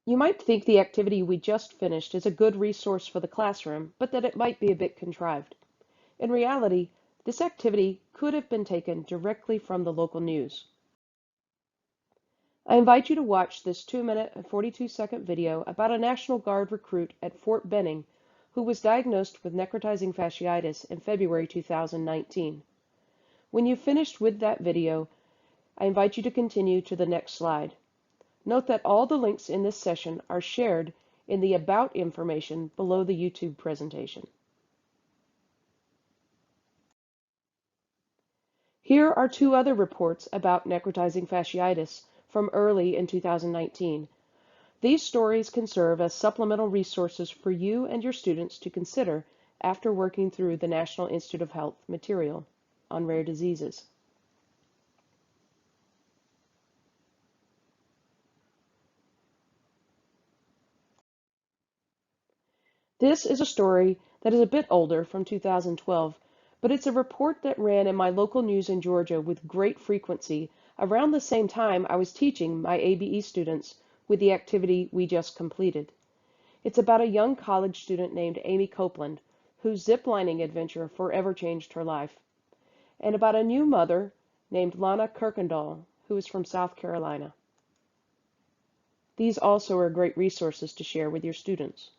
You might think the activity we just finished is a good resource for the classroom, but that it might be a bit contrived. In reality, this activity could have been taken directly from the local news. I invite you to watch this 2-minute and 42-second video about a National Guard recruit at Fort Benning who was diagnosed with necrotizing fasciitis in February 2019. When you've finished with that video, I invite you to continue to the next slide. Note that all the links in this session are shared in the About information below the YouTube presentation. Here are two other reports about necrotizing fasciitis from early in 2019. These stories can serve as supplemental resources for you and your students to consider after working through the National Institute of Health material on rare diseases. This is a story that is a bit older, from 2012, but it's a report that ran in my local news in Georgia with great frequency around the same time I was teaching my ABE students with the activity we just completed. It's about a young college student named Amy Copeland, whose ziplining adventure forever changed her life, and about a new mother named Lana Kirkendall, who is from South Carolina. These also are great resources to share with your students.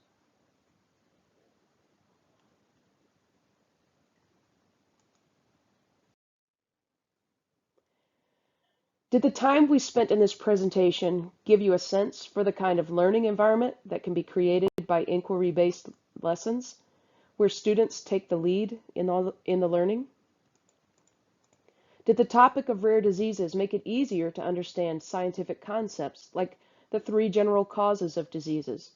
Did the time we spent in this presentation give you a sense for the kind of learning environment that can be created by inquiry-based lessons, where students take the lead in the learning? Did the topic of rare diseases make it easier to understand scientific concepts like the 3 general causes of diseases,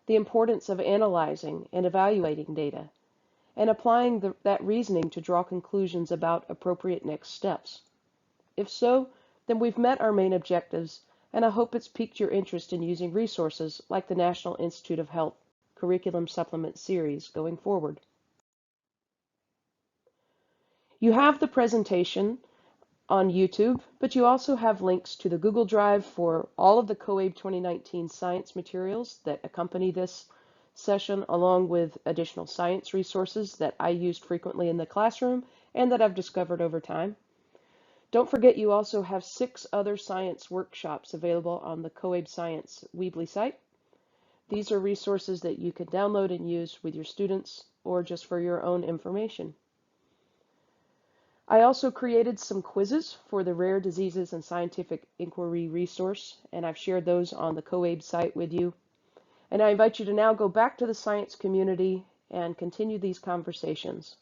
the importance of analyzing and evaluating data, and applying that reasoning to draw conclusions about appropriate next steps? If so, then we've met our main objectives, and I hope it's piqued your interest in using resources like the National Institute of Health Curriculum Supplement series going forward. You have the presentation on YouTube, but you also have links to the Google Drive for all of the COABE 2019 science materials that accompany this session, along with additional science resources that I used frequently in the classroom and that I've discovered over time. Don't forget you also have 6 other science workshops available on the COABE Science Weebly site. These are resources that you can download and use with your students or just for your own information. I also created some quizzes for the Rare Diseases and Scientific Inquiry resource, and I've shared those on the COABE site with you. And I invite you to now go back to the science community and continue these conversations.